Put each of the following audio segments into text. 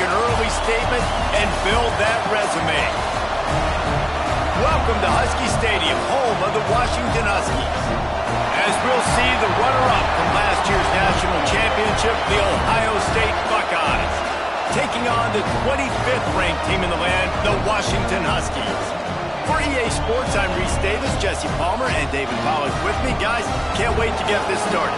an early statement and build that resume. Welcome to Husky Stadium, home of the Washington Huskies. As we'll see the runner-up from last year's national championship, the Ohio State Buckeyes, taking on the 25th ranked team in the land, the Washington Huskies. For EA Sports, I'm Reese Davis, Jesse Palmer, and David Pollack with me. Guys, can't wait to get this started.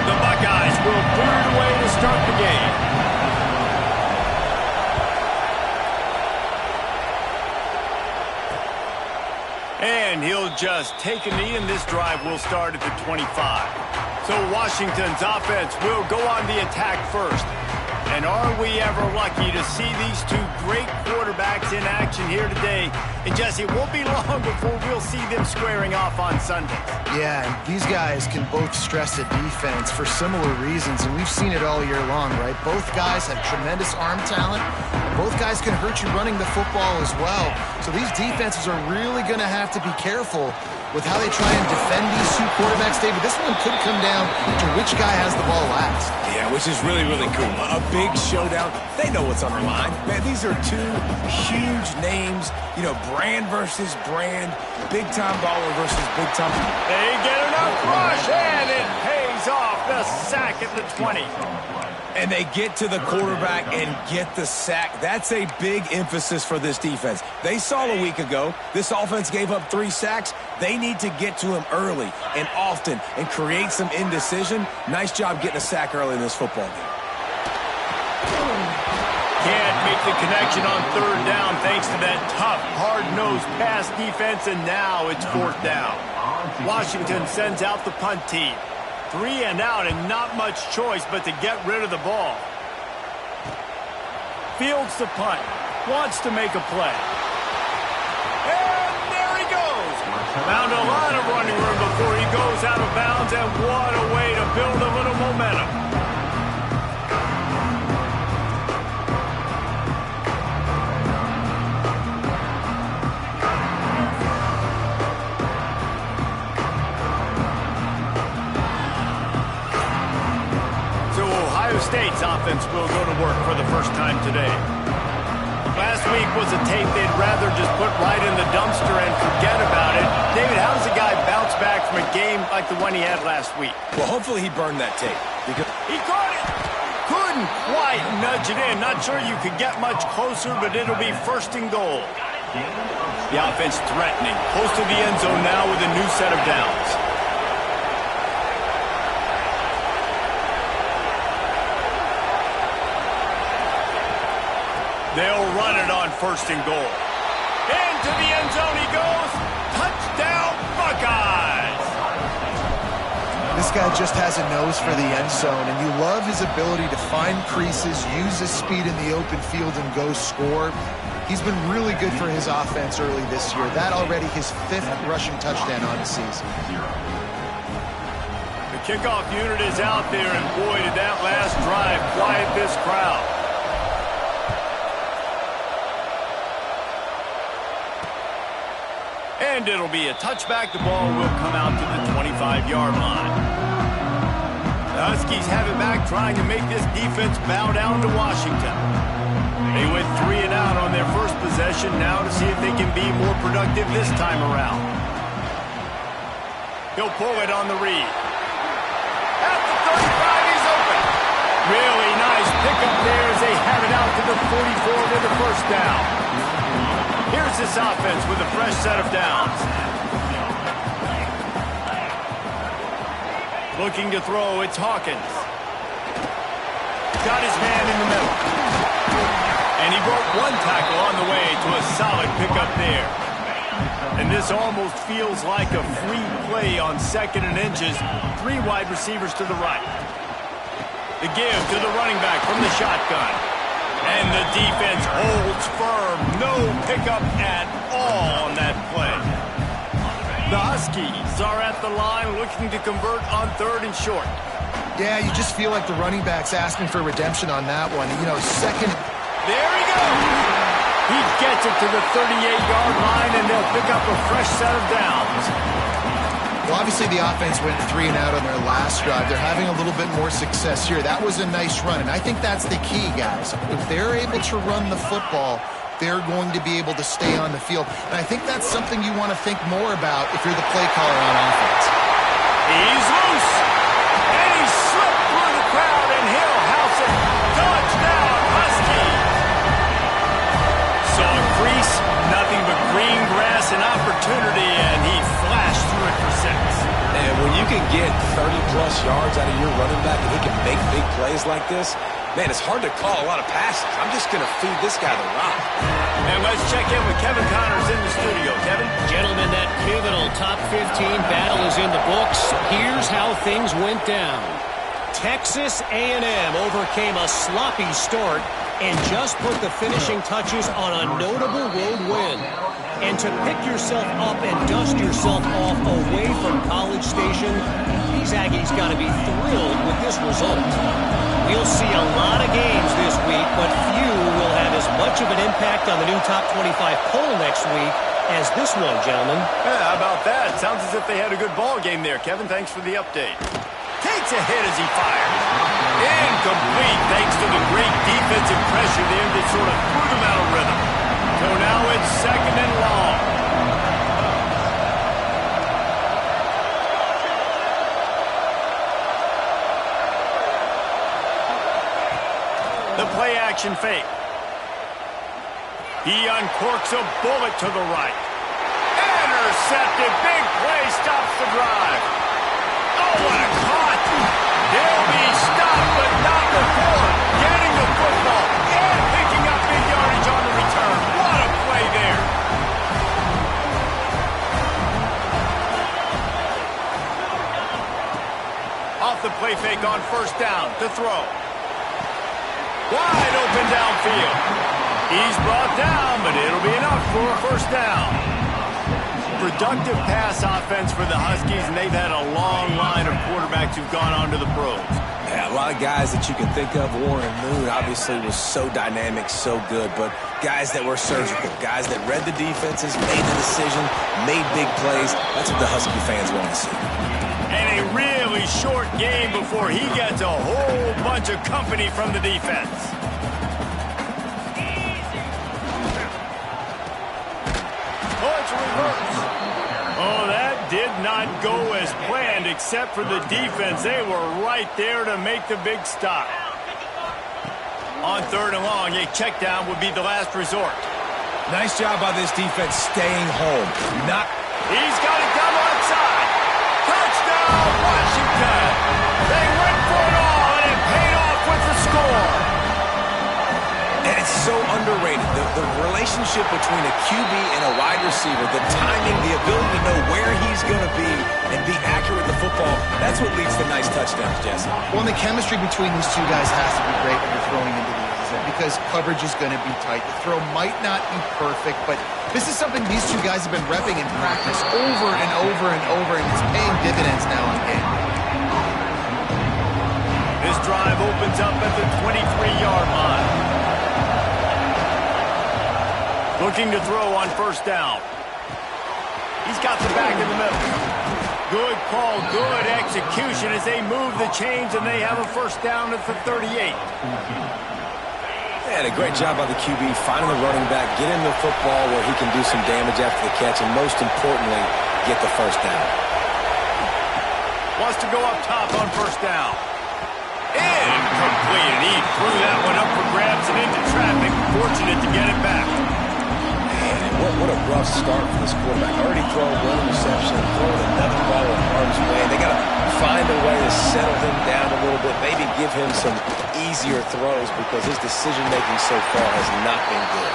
The Buckeyes will clear it away to start the game. And he'll just take a knee, and this drive will start at the 25. So Washington's offense will go on the attack first. And are we ever lucky to see these two great quarterbacks in action here today? And Jesse, it won't be long before we'll see them squaring off on Sundays. Yeah, and these guys can both stress the defense for similar reasons, and we've seen it all year long, right? Both guys have tremendous arm talent. Both guys can hurt you running the football as well. So these defenses are really going to have to be careful with how they try and defend these two quarterbacks. David, this one could come down to which guy has the ball last. Yeah, which is really, really cool. A big showdown. They know what's on their mind. Man, these are two huge names. You know, brand versus brand. Big-time baller versus big-time. They get enough rush, and it pays off. The sack at the 20. And they get to the quarterback and get the sack. That's a big emphasis for this defense. They saw a week ago, this offense gave up 3 sacks. They need to get to him early and often and create some indecision. Nice job getting a sack early in this football game. Can't make the connection on third down thanks to that tough, hard-nosed pass defense, and now it's 4th down. Washington sends out the punt team. 3 and out, and not much choice but to get rid of the ball. Fields the punt. Wants to make a play. And there he goes. Found a lot of running room before he goes out of bounds, and what a way to build a little momentum. State's offense will go to work for the first time today. Last week was a tape they'd rather just put right in the dumpster and forget about it. David, how does a guy bounce back from a game like the one he had last week? Well, hopefully he burned that tape. Because he caught it! Couldn't quite nudge it in. Not sure you could get much closer, but it'll be 1st and goal. The offense threatening. Close to the end zone now with a new set of downs. They'll run it on 1st and goal. Into the end zone he goes. Touchdown, Buckeyes! This guy just has a nose for the end zone, and you love his ability to find creases, use his speed in the open field, and go score. He's been really good for his offense early this year. That already his 5th rushing touchdown on the season. The kickoff unit is out there, and boy, did that last drive quiet this crowd. And it'll be a touchback. The ball will come out to the 25-yard line. The Huskies have it back, trying to make this defense bow down to Washington. They went 3 and out on their first possession, now to see if they can be more productive this time around. He'll pull it on the read. At the 35, he's open. Really nice pickup there as they have it out to the 44 with the 1st down. Here's this offense with a fresh set of downs. Looking to throw, it's Hawkins. Got his man in the middle. And he broke 1 tackle on the way to a solid pickup there. And this almost feels like a free play on 2nd and inches. 3 wide receivers to the right. The give to the running back from the shotgun. And the defense holds firm. No pickup at all on that play. The Huskies are at the line looking to convert on 3rd and short. Yeah, you just feel like the running back's asking for redemption on that one. You know, second. There he goes. He gets it to the 38-yard line, and they'll pick up a fresh set of downs. Well, obviously the offense went 3 and out on their last drive. They're having a little bit more success here. That was a nice run, and I think that's the key, guys. If they're able to run the football, they're going to be able to stay on the field. And I think that's something you want to think more about if you're the play caller on offense. He's loose, and he slipped through the crowd, and he'll house it. Touchdown, Husky. Saw a crease, nothing but green grass and opportunity, and he flashed through it for 6. And when you can get 30-plus yards out of your running back and he can make big plays like this, man, it's hard to call a lot of passes. I'm just going to feed this guy the rock. And let's check in with Kevin Connors in the studio. Kevin? Gentlemen, that pivotal top 15 battle is in the books. Here's how things went down. Texas A&M overcame a sloppy start and just put the finishing touches on a notable road win. And to pick yourself up and dust yourself off away from College Station, these Aggies got to be thrilled with this result. We'll see a lot of games this week, but few will have as much of an impact on the new top 25 poll next week as this one, gentlemen. Yeah, how about that? Sounds as if they had a good ball game there, Kevin. Thanks for the update. Takes a hit as he fires. Incomplete thanks to the great defensive pressure there that sort of threw them out of rhythm. So now it's 2nd and long. The play action fake. He uncorks a bullet to the right. Intercepted. Big play stops the drive. Oh, what a caught. They'll be stopped, but not before getting the football and picking up big yardage on the return. What a play there. Off the play fake on 1st down to throw. Wide open downfield. He's brought down, but it'll be enough for a 1st down. Productive pass offense for the Huskies, and they've had a long line of quarterbacks who've gone on to the pros. Yeah, a lot of guys that you can think of. Warren Moon obviously was so dynamic, so good, but guys that were surgical, guys that read the defenses, made the decision, made big plays. That's what the Husky fans want to see. And a really short game before he gets a whole bunch of company from the defense. Oh, it's a reverse. Oh, that did not go as planned except for the defense. They were right there to make the big stop. On 3rd and long, a check down would be the last resort. Nice job by this defense staying home. He's got it down the side. Touchdown, Washington. They went for it all, and it paid off with the score. And it's so underrated. The relationship between a QB and a wide receiver, the timing, the ability to know where he's going to be and be accurate with the football, that's what leads to nice touchdowns, Jesse. Well, and the chemistry between these two guys has to be great when you're throwing into the end zone because coverage is going to be tight. The throw might not be perfect, but this is something these two guys have been repping in practice over and over and over, and it's paying dividends now in game. This drive opens up at the 23-yard line. Looking to throw on 1st down. He's got the back in the middle. Good call, good execution as they move the chains, and they have a 1st down at the 38. And a great job by the QB finding the running back, get him the football where he can do some damage after the catch, and most importantly, get the 1st down. Wants to go up top on 1st down. Incomplete, and he threw that one up for grabs and into traffic. Fortunate to get it back. What a rough start for this quarterback. Already throwing one reception, throwing another ball in harm's way. They got to find a way to settle him down a little bit, maybe give him some easier throws because his decision-making so far has not been good.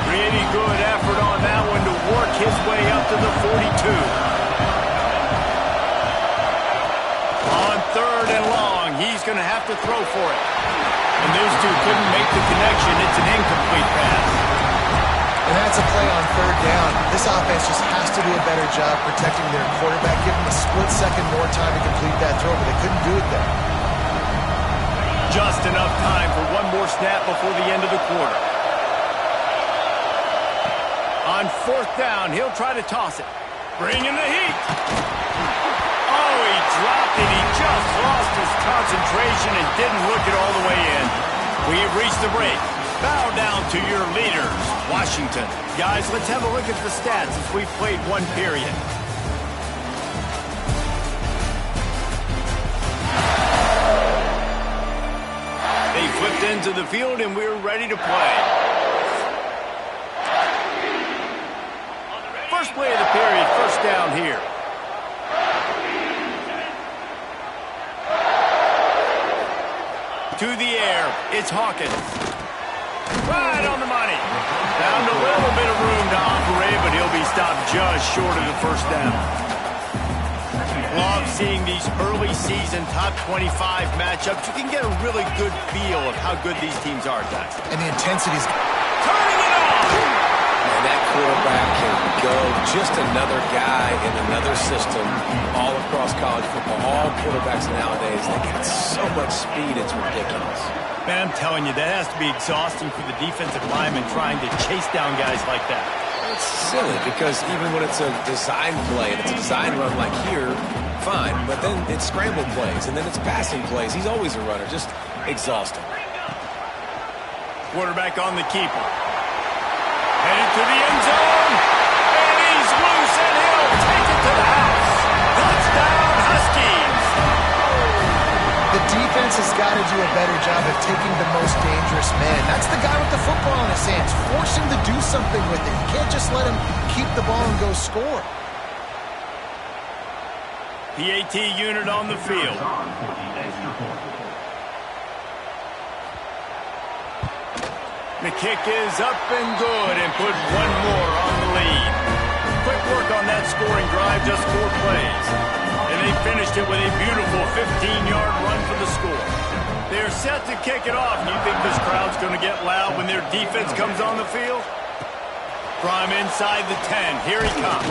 Pretty good effort on that one to work his way up to the 42. On 3rd and long, he's going to have to throw for it. And those two couldn't make the connection. It's an incomplete pass. And that's a play on third down. This offense just has to do a better job protecting their quarterback, give them a split second more time to complete that throw, but they couldn't do it there. Just enough time for one more snap before the end of the quarter. On fourth down, he'll try to toss it. Bring in the heat. Oh, he dropped it. He just lost his concentration and didn't look it all the way in. We have reached the break. Bow down to your leaders, Washington. Guys, let's have a look at the stats as we've played one period. They flipped into the field and we're ready to play. First play of the period, first down here. To the air, it's Hawkins. Right on the money. Found a little bit of room to operate, but he'll be stopped just short of the first down. Love seeing these early season top 25 matchups. You can get a really good feel of how good these teams are, guys. And the intensity's turning it on. And that quarterback can go. Just another guy in another system all across college football. All quarterbacks nowadays, they got so much speed, it's ridiculous. Man, I'm telling you, that has to be exhausting for the defensive lineman trying to chase down guys like that. It's silly because even when it's a design play and it's a design run like here, fine, but then it's scramble plays and then it's passing plays. He's always a runner, just exhausting. Quarterback on the keeper. Headed to the end zone, and he's loose, and he'll take it to the house. Touchdown, Huskies! The defense has got to do a better job of taking the most dangerous man. That's the guy with the football in his hands. Force him to do something with it. You can't just let him keep the ball and go score. PAT unit on the field. The kick is up and good and put one more on the lead. Quick work on that scoring drive, just 4 plays. And they finished it with a beautiful 15-yard run for the score. They're set to kick it off. You think this crowd's going to get loud when their defense comes on the field? From inside the 10, here he comes.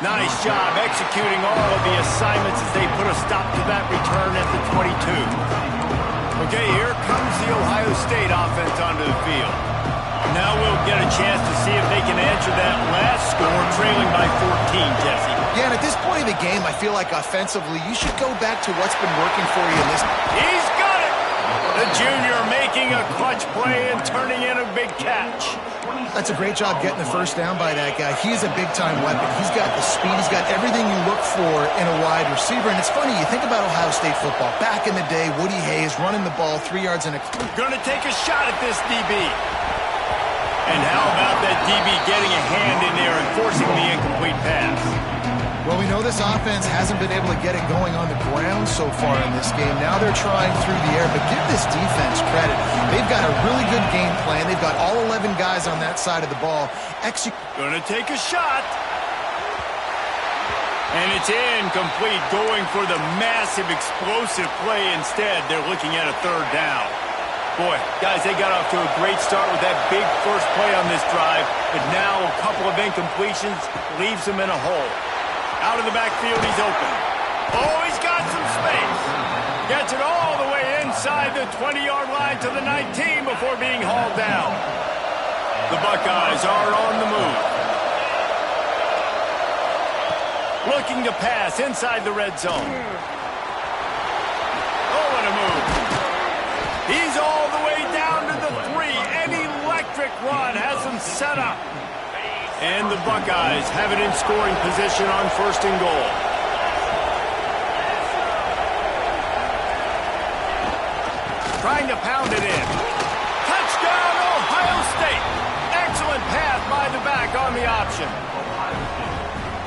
Nice job executing all of the assignments as they put a stop to that return at the 22. Okay, here comes the Ohio State offense onto the field. Now we'll get a chance to see if they can answer that last score, trailing by 14, Jesse. Yeah, and at this point of the game, I feel like offensively, you should go back to what's been working for you in this. He's got it! The junior making a clutch play and turning in a big catch. That's a great job getting the first down by that guy. He's a big-time weapon. He's got the speed. He's got everything you look for in a wide receiver. And it's funny, you think about Ohio State football. Back in the day, Woody Hayes running the ball 3 yards in a... Gonna take a shot at this DB. And how about that DB getting a hand in there and forcing the incomplete pass? Well, we know this offense hasn't been able to get it going on the ground so far in this game. Now they're trying through the air, but give this defense credit. They've got a really good game plan. They've got all 11 guys on that side of the ball. Gonna take a shot. And it's incomplete, going for the massive explosive play instead. They're looking at a third down. Boy, guys, they got off to a great start with that big first play on this drive, but now a couple of incompletions leaves them in a hole. Out of the backfield, he's open. Oh, he's got some space. Gets it all the way inside the 20-yard line to the 19 before being hauled down. The Buckeyes are on the move. Looking to pass inside the red zone. Oh, what a move. He's all the way down to the 3. An electric run has him set up. And the Buckeyes have it in scoring position on first and goal. Trying to pound it in. Touchdown, Ohio State. Excellent pass by the back on the option.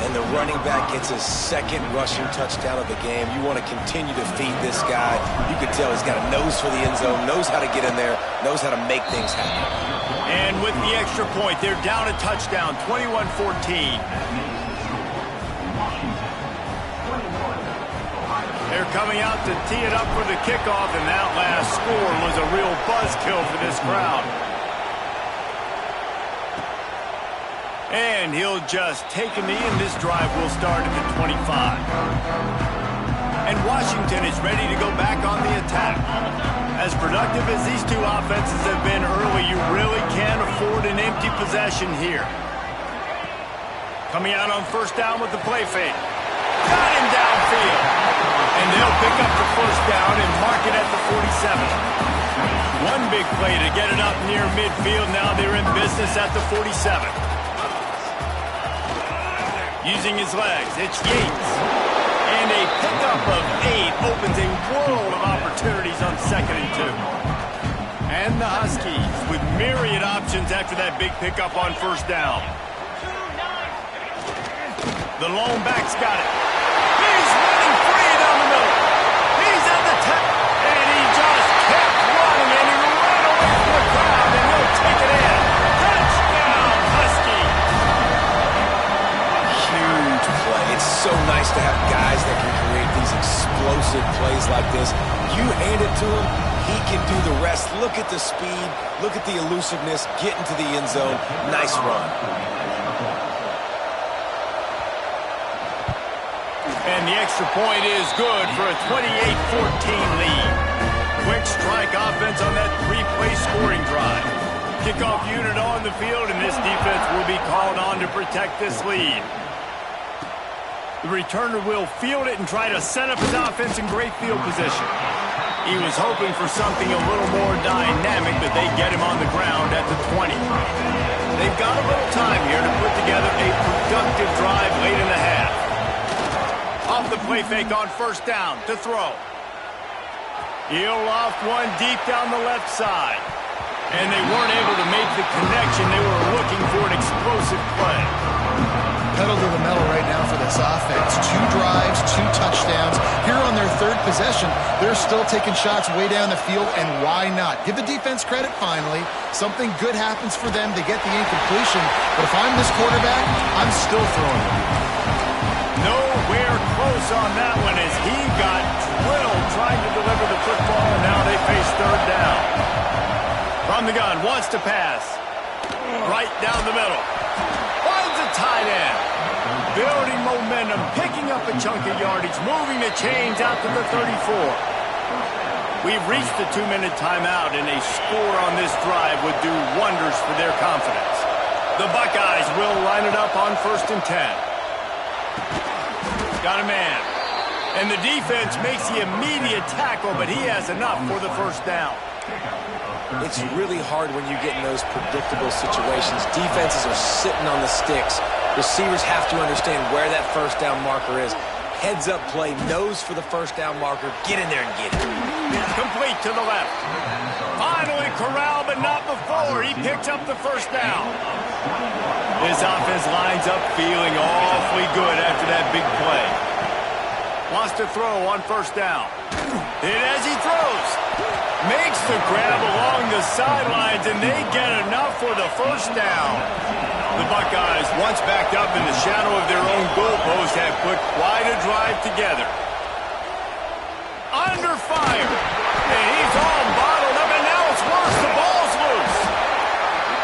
And the running back gets his second rushing touchdown of the game. You want to continue to feed this guy. You can tell he's got a nose for the end zone, knows how to get in there, knows how to make things happen. And with the extra point, they're down a touchdown, 21-14. They're coming out to tee it up for the kickoff, and that last score was a real buzzkill for this crowd. And he'll just take a knee, and this drive will start at the 25. And Washington is ready to go back on the attack. As productive as these two offenses have been early, you really can't afford an empty possession here. Coming out on first down with the play fake. Got him downfield. And they'll pick up the first down and mark it at the 47. One big play to get it up near midfield. Now they're in business at the 47. Using his legs, it's Yates. And a pickup of 8 opens a world of opportunities on 2nd and 2. And the Huskies with myriad options after that big pickup on first down. The lone back's got it. He's running free down the middle. He's at the top. And he just kept running, and he ran away from the crowd, and he'll take it in. Touchdown, Husky. Huge play. It's so nice to have guys that can create these explosive plays like this. You hand it to him, he can do the rest. Look at the speed. Look at the elusiveness. Get into the end zone. Nice run. And the extra point is good for a 28-14 lead. Quick strike offense on that 3-play scoring drive. Kickoff unit on the field, and this defense will be called on to protect this lead. The returner will field it and try to set up his offense in great field position. He was hoping for something a little more dynamic, but they get him on the ground at the 20. They've got a little time here to put together a productive drive late in the half. Off the play fake on first down to throw. He'll loft one deep down the left side. And they weren't able to make the connection. They were looking for an explosive play. Pedal to the metal right now for this offense. 2 drives, 2 touchdowns. Here on their 3rd possession, they're still taking shots way down the field, and why not? Give the defense credit finally. Something good happens for them. They get the incompletion. But if I'm this quarterback, I'm still throwing it. Nowhere close on that one as he got drilled trying to deliver the football, and now they face 3rd down. From the gun, wants to pass. Right down the middle. Finds a tight end. Building momentum, picking up a chunk of yardage, moving the chains out to the 34. We've reached the 2-minute timeout, and a score on this drive would do wonders for their confidence. The Buckeyes will line it up on 1st and 10. Got a man. And the defense makes the immediate tackle, but he has enough for the first down. It's really hard when you get in those predictable situations. Defenses are sitting on the sticks. Receivers have to understand where that first down marker is. Heads up play, nose for the first down marker. Get in there and get it. Complete to the left. Finally corralled, but not before. He picks up the first down. This offense lines up feeling awfully good after that big play. Wants to throw on first down. And as he throws, makes the grab along the sidelines, and they get enough for the first down. The Buckeyes, once backed up in the shadow of their own goalpost, have put quite a drive together. Under fire. And he's all bottled up, and now it's worse. The ball's loose.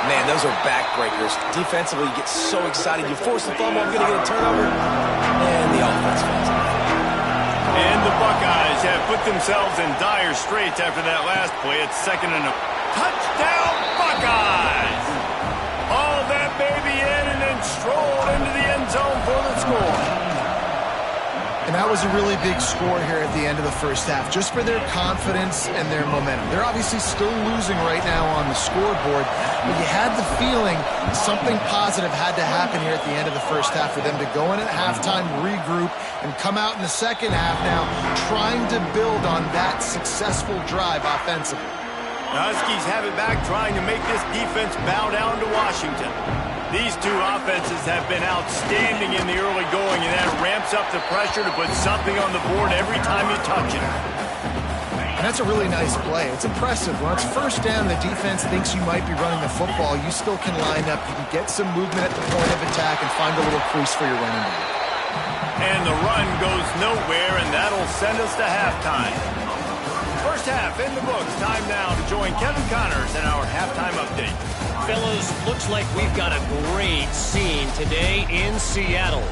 Man, those are backbreakers. Defensively, you get so excited. You force the fumble, I'm going to get a turnover. And the offense falls off. And the Buckeyes have put themselves in dire straits after that last play. It's 2nd and a touchdown, Buckeyes! Hauled that baby in and then strolled into the end zone for the score. And that was a really big score here at the end of the first half, just for their confidence and their momentum. They're obviously still losing right now on the scoreboard, but you had the feeling something positive had to happen here at the end of the first half for them to go in at halftime, regroup, and come out in the second half now trying to build on that successful drive offensively. The Huskies have it back, trying to make this defense bow down to Washington. These two offenses have been outstanding in the early going, and that ramps up the pressure to put something on the board every time you touch it. And that's a really nice play. It's impressive. When it's first down, the defense thinks you might be running the football. You still can line up. You can get some movement at the point of attack and find a little crease for your running back. And the run goes nowhere, and that'll send us to halftime. First half in the books. Time now to join Kevin Connors in our halftime update. Fellas, looks like we've got a great scene today in Seattle.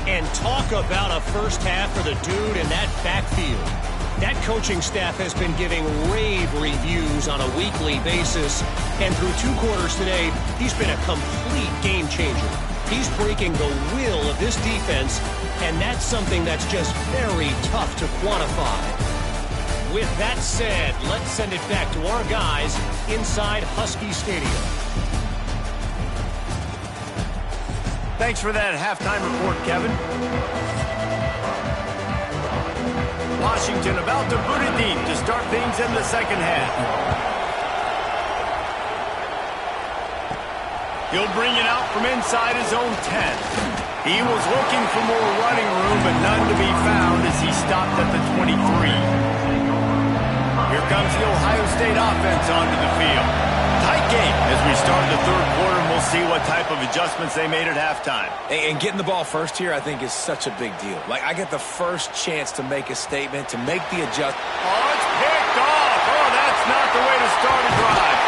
And talk about a first half for the dude in that backfield. That coaching staff has been giving rave reviews on a weekly basis. And through 2 quarters today, he's been a complete game changer. He's breaking the will of this defense, and that's something that's just very tough to quantify. With that said, let's send it back to our guys inside Husky Stadium. Thanks for that halftime report, Kevin. Washington about to boot it deep to start things in the second half. He'll bring it out from inside his own 10. He was looking for more running room, but none to be found as he stopped at the 23. Here comes the Ohio State offense onto the field. Tight game as we start the third quarter, and we'll see what type of adjustments they made at halftime. And getting the ball first here, I think, is such a big deal. Like, I get the first chance to make a statement, to make the adjustment. Oh, it's picked off. Oh, that's not the way to start a drive.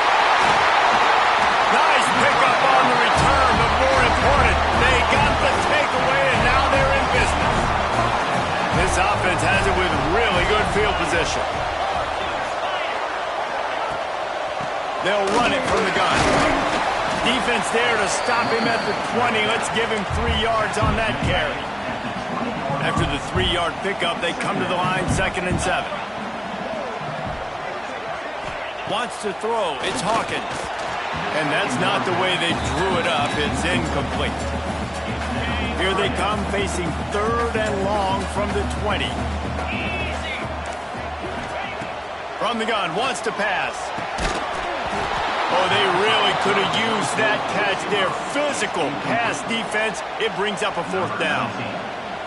Nice pickup on the return, but more important, they got the takeaway, and now they're in business. This offense has it with really good field position. They'll run it from the gun. Defense there to stop him at the 20. Let's give him 3 yards on that carry. After the 3-yard pickup, they come to the line, 2nd and 7. Wants to throw. It's Hawkins. And that's not the way they drew it up. It's incomplete. Here they come facing 3rd and long from the 20. From the gun, wants to pass. Oh, they really could have used that catch there. Physical pass defense. It brings up a 4th down.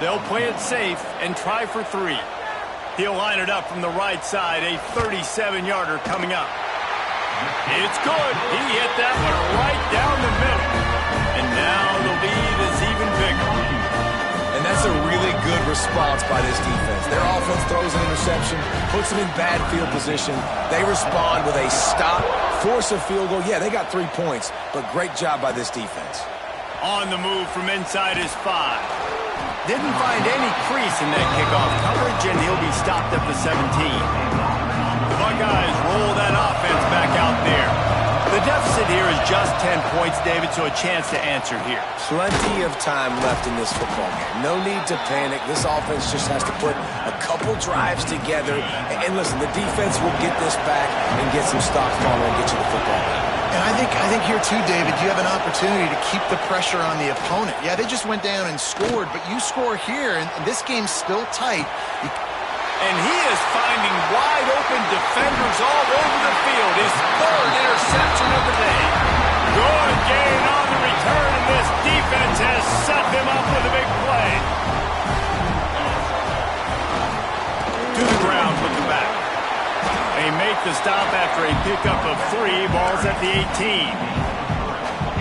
They'll play it safe and try for 3. He'll line it up from the right side. A 37-yarder coming up. It's good. He hit that one right down the middle. And now the lead is even bigger. And that's a really good response by this defense. Their offense throws an interception, puts them in bad field position. They respond with a stop, force a field goal. Yeah, they got 3 points, but great job by this defense. On the move from inside his 5. Didn't find any crease in that kickoff coverage, and he'll be stopped at the 17. The Buckeyes roll that offense back out there. The deficit here is just 10 points, David, so a chance to answer here. Plenty of time left in this football game. No need to panic. This offense just has to put a couple drives together. And listen, the defense will get this back and get some stops following and get you the football back. And I think here too, David, you have an opportunity to keep the pressure on the opponent. Yeah, they just went down and scored, but you score here, and this game's still tight. And he is finding wide-open defenders all over the field. His 3rd interception of the day. Good gain on the return, and this defense has set them up with a big play. To the ground with the back. They make the stop after a pickup of 3. Ball's at the 18.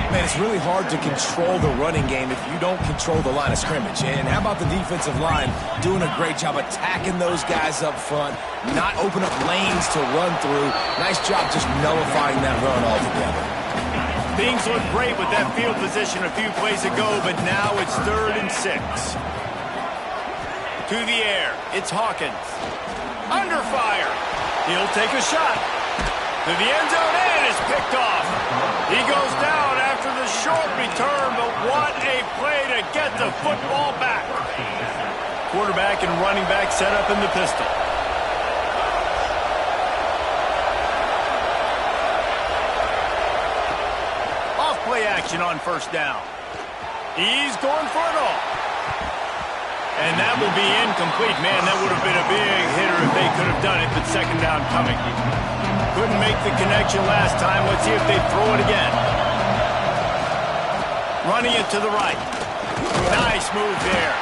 Man, it's really hard to control the running game if you don't control the line of scrimmage. And how about the defensive line doing a great job attacking those guys up front, not open up lanes to run through. Nice job just nullifying that run altogether. Things look great with that field position a few plays ago, but now it's 3rd and 6. To the air, it's Hawkins. Under fire. He'll take a shot. To the end zone, and it's picked off. He goes down after the short return, but what a play to get the football back. Quarterback and running back set up in the pistol. Off play action on 1st down. He's going for it all. And that will be incomplete. Man, that would have been a big hitter if they could have done it, but 2nd down coming. Couldn't make the connection last time. Let's see if they throw it again. Running it to the right. Nice move there.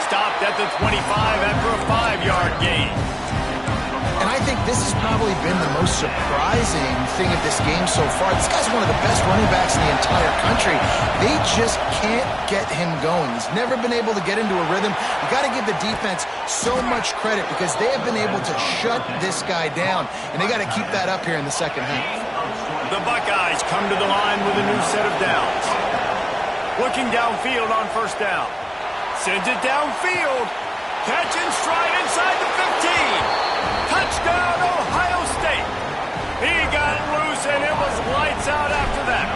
Stopped at the 25 after a 5-yard gain. And I think this has probably been the most surprising thing of this game so far. This guy's one of the best running backs in the entire country. They just can't get him going. He's never been able to get into a rhythm. You got to give the defense so much credit because they have been able to shut this guy down, and they got to keep that up here in the second half. The the Buckeyes come to the line with a new set of downs. Looking downfield on first down. Sends it downfield. Catch and stride inside the 15. Touchdown, Ohio State. He got loose, and it was lights out after that.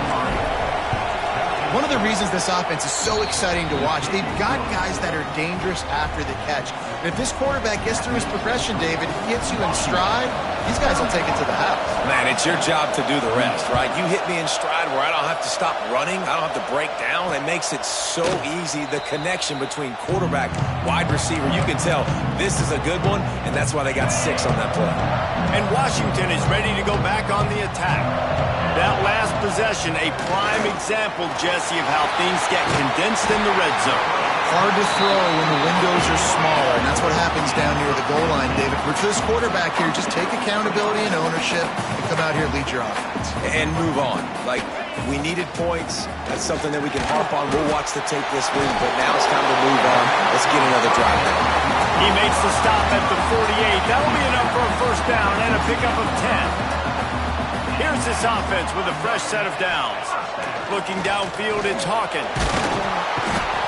One of the reasons this offense is so exciting to watch, they've got guys that are dangerous after the catch. And if this quarterback gets through his progression, David, he hits you in stride, these guys will take it to the house. Man, it's your job to do the rest, right? You hit me in stride where I don't have to stop running. I don't have to break down. It makes it so easy, the connection between quarterback, wide receiver. You can tell this is a good one, and that's why they got 6 on that play. And Washington is ready to go back on the attack. That last possession, a prime example, Jesse, of how things get condensed in the red zone. Hard to throw when the windows are smaller, and that's what happens down near the goal line, David. For this quarterback here, just take accountability and ownership and come out here and lead your offense. And move on. Like, we needed points. That's something that we can harp on. We'll watch the tape this week, but now it's time to move on. Let's get another drive there. He makes the stop at the 48. That'll be enough for a first down and a pickup of 10. Here's this offense with a fresh set of downs. Looking downfield, it's Hawkins.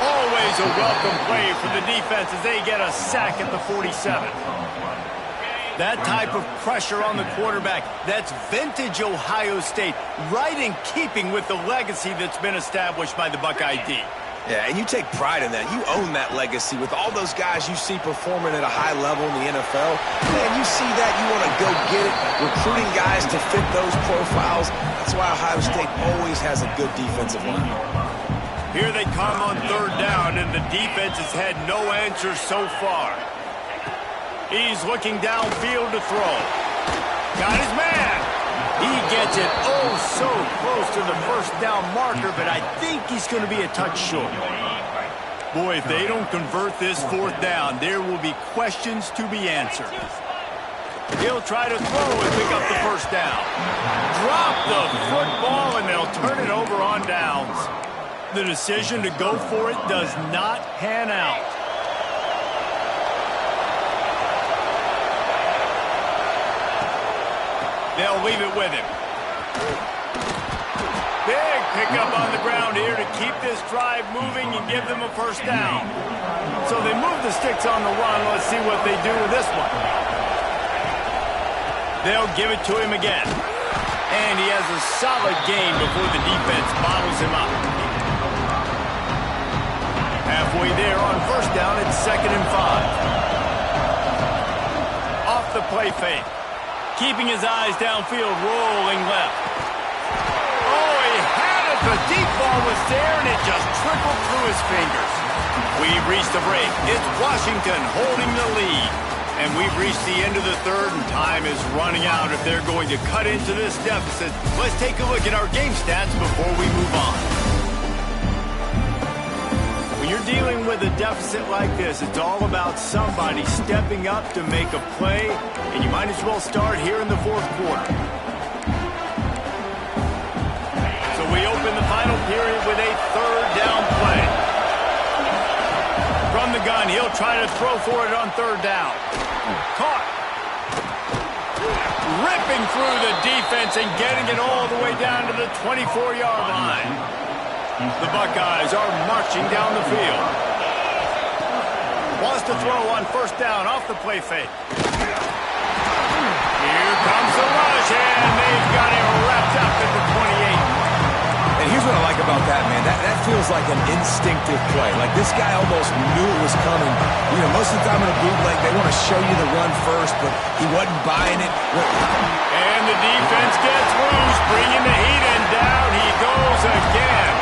Always a welcome play for the defense as they get a sack at the 47. That type of pressure on the quarterback, that's vintage Ohio State, right in keeping with the legacy that's been established by the Buckeye D. Yeah, and you take pride in that. You own that legacy with all those guys you see performing at a high level in the NFL. Man, you see that, you want to go get it, recruiting guys to fit those profiles. That's why Ohio State always has a good defensive line. Here they come on third down, and the defense has had no answer so far. He's looking downfield to throw. Got his man. He gets it so close to the first down marker, but I think he's going to be a touch short. Boy, if they don't convert this fourth down, there will be questions to be answered. He'll try to throw and pick up the first down. Drop the football, and they'll turn it over on downs. The decision to go for it does not pan out. They'll leave it with him. Big pickup on the ground here to keep this drive moving and give them a first down. So they move the sticks on the run. Let's see what they do with this one. They'll give it to him again. And he has a solid gain before the defense bottles him up. Halfway there on first down, it's 2nd and 5. Off the play fake. Keeping his eyes downfield, rolling left. Oh, he had it. The deep ball was there, and it just trickled through his fingers. We've reached the break. It's Washington holding the lead. And we've reached the end of the third, and time is running out if they're going to cut into this deficit. Let's take a look at our game stats before we move on. When you're dealing with a deficit like this, it's all about somebody stepping up to make a play, and you might as well start here in the fourth quarter. So we open the final period with a third down play. From the gun, he'll try to throw for it on third down. Caught. Ripping through the defense and getting it all the way down to the 24-yard line. The Buckeyes are marching down the field. Wants to throw on first down off the play fake. Here comes the rush, and they've got it wrapped up at the 28. And here's what I like about that, man. That feels like an instinctive play. Like this guy almost knew it was coming. You know, most of the time in a bootleg, they want to show you the run first, but he wasn't buying it. And the defense gets loose, bringing the heat, and down he goes again.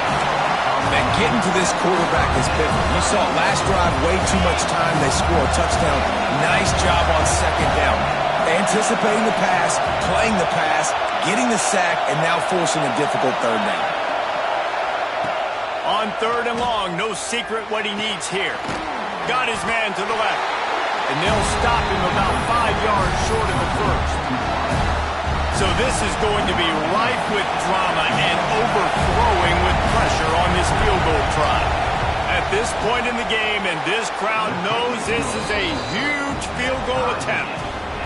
Man, getting to this quarterback is pivotal. You saw it last drive, way too much time. They score a touchdown. Nice job on second down. Anticipating the pass, playing the pass, getting the sack, and now forcing a difficult third down. On third and long, no secret what he needs here. Got his man to the left. And they'll stop him about 5 yards short of the first. So this is going to be rife with drama and overflowing with pressure on this field goal try. At this point in the game, and this crowd knows this is a huge field goal attempt.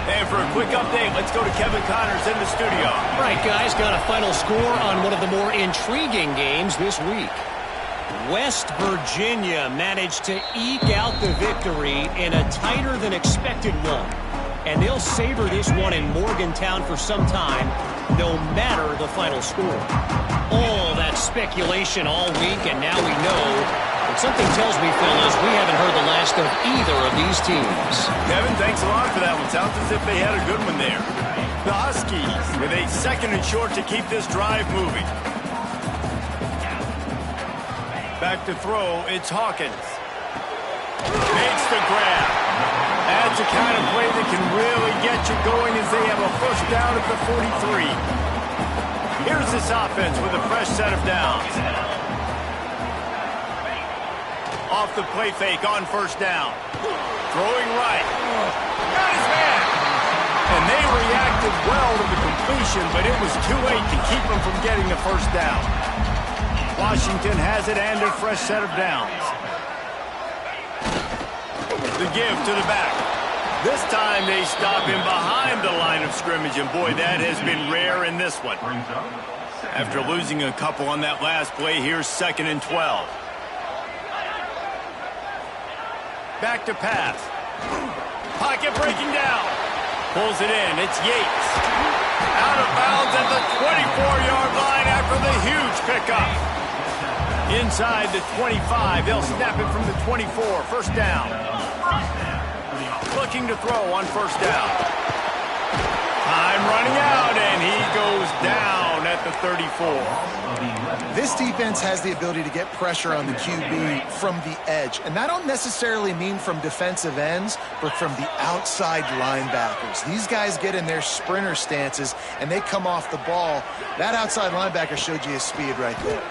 And for a quick update, let's go to Kevin Connors in the studio. All right, guys, got a final score on one of the more intriguing games this week. West Virginia managed to eke out the victory in a tighter-than-expected one. And they'll savor this one in Morgantown for some time, no matter the final score. All that speculation all week, and now we know. But something tells me, fellas, we haven't heard the last of either of these teams. Kevin, thanks a lot for that one. Sounds as if they had a good one there. The Huskies with a 2nd and short to keep this drive moving. Back to throw, it's Hawkins. Makes the grab. That's the kind of play that can really get you going as they have a first down at the 43. Here's this offense with a fresh set of downs. Off the play fake on first down. Throwing right. Got his man. And they reacted well to the completion, but it was too late to keep them from getting the first down. Washington has it and a fresh set of downs. The give to the back. This time they stop him behind the line of scrimmage, and boy, that has been rare in this one. After losing a couple on that last play, here's 2nd and 12. Back to pass. Pocket breaking down. Pulls it in. It's Yates. Out of bounds at the 24-yard line after the huge pickup. Inside the 25. They'll snap it from the 24. First down. Looking to throw on first down. Time running out, and he goes down at the 34. This defense has the ability to get pressure on the QB from the edge. And that don't necessarily mean from defensive ends, but from the outside linebackers. These guys get in their sprinter stances, and they come off the ball. That outside linebacker showed you his speed right there.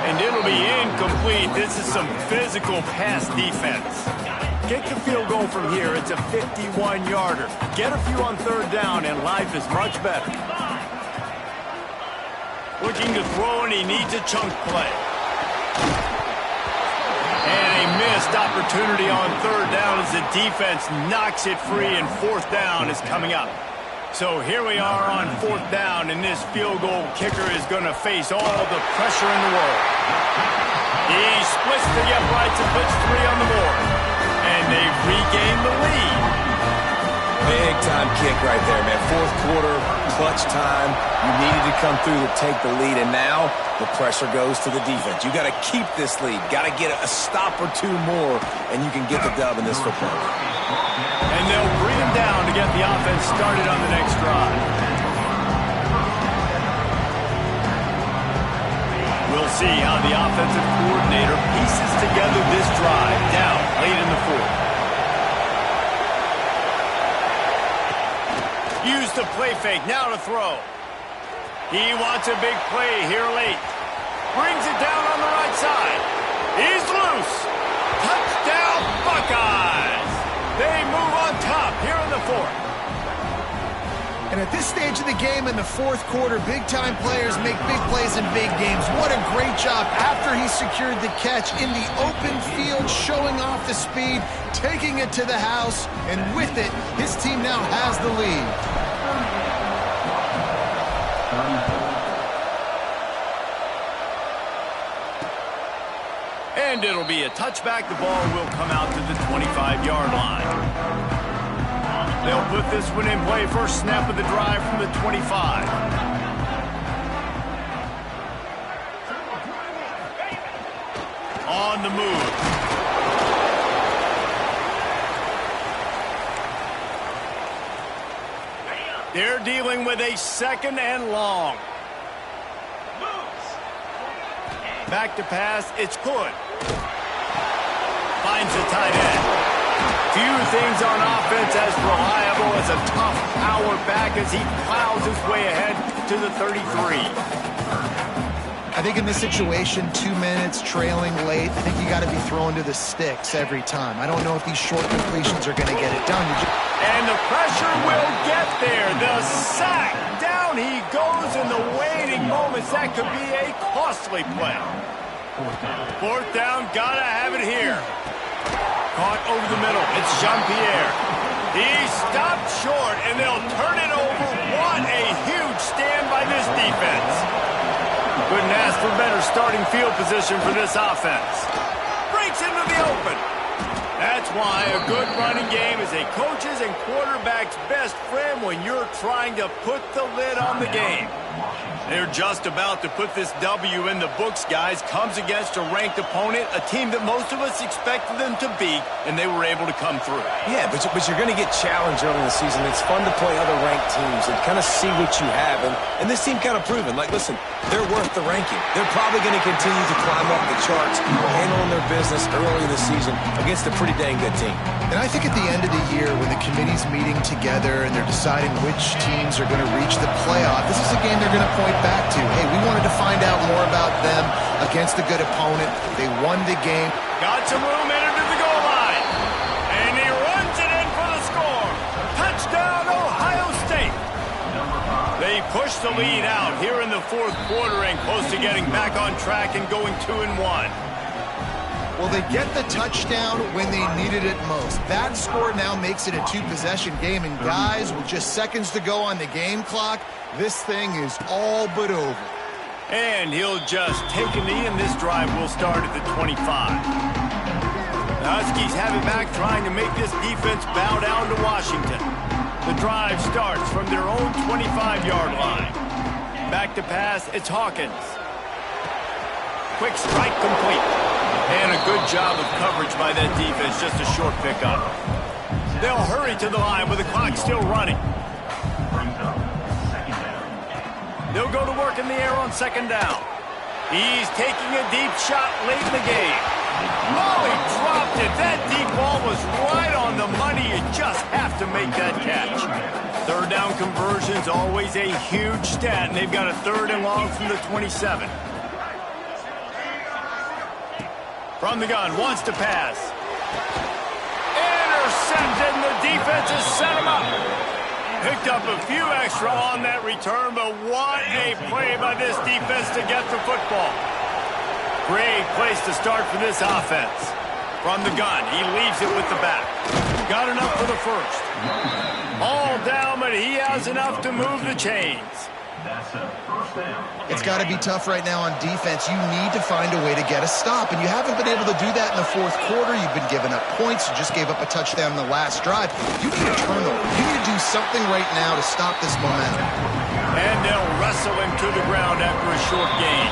And it'll be incomplete. This is some physical pass defense. Get the field goal from here. It's a 51-yarder. Get a few on third down, and life is much better. Looking to throw, and he needs a chunk play. And a missed opportunity on third down as the defense knocks it free, and fourth down is coming up. So here we are on fourth down, and this field goal kicker is going to face all the pressure in the world. He splits the uprights and puts 3 on the board. And they've regained the lead. Big-time kick right there, man. Fourth quarter, clutch time. You needed to come through to take the lead, and now the pressure goes to the defense. You got to keep this lead. Got to get a stop or two more, and you can get the dub in this football game. And they'll bring him down to get the offense started on the next drive. We'll see how the offensive coordinator pieces together this drive down late in the fourth. Use the play fake, now to throw. He wants a big play here late. Brings it down on the right side. He's loose. Touchdown, Buckeyes. They move on top here in the fourth. And at this stage of the game in the fourth quarter, big-time players make big plays in big games. What a great job after he secured the catch in the open field, showing off the speed, taking it to the house, and with it, his team now has the lead. And it'll be a touchback. The ball will come out to the 25-yard line. They'll put this one in play. First snap of the drive from the 25. On the move. They're dealing with a 2nd and long. Back to pass. It's Hood. Finds the tight end. Few things on offense as reliable as a tough power back as he plows his way ahead to the 33. I think in this situation, 2 minutes, trailing late, I think you got to be throwing to the sticks every time. I don't know if these short completions are going to get it done. And the pressure will get there. The sack. Down he goes in the waiting moments. That could be a costly play. Fourth down, gotta have it here. Caught over the middle. It's Jean-Pierre. He stopped short, and they'll turn it over. What a huge stand by this defense. Couldn't ask for better starting field position for this offense. Breaks into the open. That's why a good running game is a coach's and quarterback's best friend when you're trying to put the lid on the game. They're just about to put this W in the books, guys. Comes against a ranked opponent, a team that most of us expected them to beat, and they were able to come through. Yeah, but you're going to get challenged early in the season. It's fun to play other ranked teams and kind of see what you have. And this team kind of proven, like, listen, they're worth the ranking. They're probably going to continue to climb up the charts, handling their business early in the season against a pretty dang good team. And I think at the end of the year, when the committee's meeting together and they're deciding which teams are going to reach the playoff, this is a game they're going to point back to. Hey, we wanted to find out more about them against a good opponent. They won the game. Got some room, entered to the goal line. And he runs it in for the score. Touchdown, Ohio State. They push the lead out here in the fourth quarter and close to getting back on track and going 2-1. Well, they get the touchdown when they needed it most. That score now makes it a two-possession game. And guys, with just seconds to go on the game clock, this thing is all but over. And he'll just take a knee, and this drive will start at the 25. The Huskies have it back, trying to make this defense bow down to Washington. The drive starts from their own 25-yard line. Back to pass, it's Hawkins. Quick strike complete. And a good job of coverage by that defense, just a short pickup. They'll hurry to the line with the clock still running. They'll go to work in the air on second down. He's taking a deep shot late in the game. Oh, he dropped it. That deep ball was right on the money. You just have to make that catch. Third down conversion's always a huge stat, and they've got a third and long from the 27. From the gun, wants to pass. Intercepted, and the defense has set him up. Picked up a few extra on that return, but what a play by this defense to get the football. Great place to start for this offense. From the gun, he leaves it with the back. Got enough for the first. All down, but he has enough to move the chains. It's got to be tough right now on defense. You need to find a way to get a stop, and you haven't been able to do that in the fourth quarter. You've been giving up points. You just gave up a touchdown in the last drive. You need a turnover. You need to do something right now to stop this momentum. And they'll wrestle him to the ground after a short gain.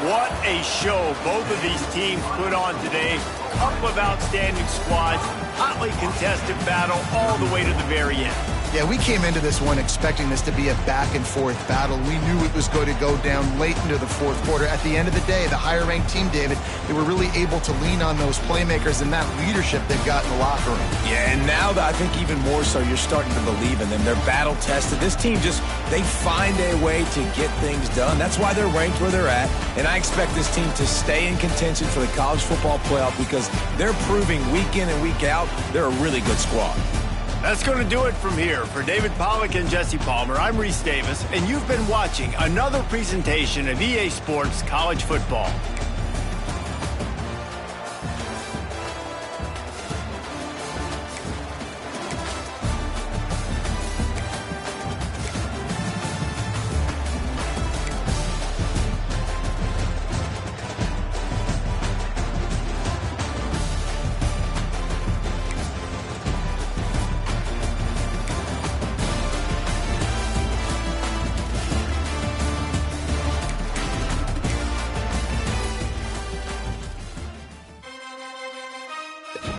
What a show both of these teams put on today. Couple of outstanding squads, hotly contested battle all the way to the very end. Yeah, we came into this one expecting this to be a back-and-forth battle. We knew it was going to go down late into the fourth quarter. At the end of the day, the higher-ranked team, David, they were really able to lean on those playmakers and that leadership they've got in the locker room. Yeah, and now I think even more so, you're starting to believe in them. They're battle-tested. This team they find a way to get things done. That's why they're ranked where they're at. And I expect this team to stay in contention for the college football playoff because they're proving week in and week out they're a really good squad. That's going to do it from here. For David Pollack and Jesse Palmer, I'm Reese Davis, and you've been watching another presentation of EA Sports College Football.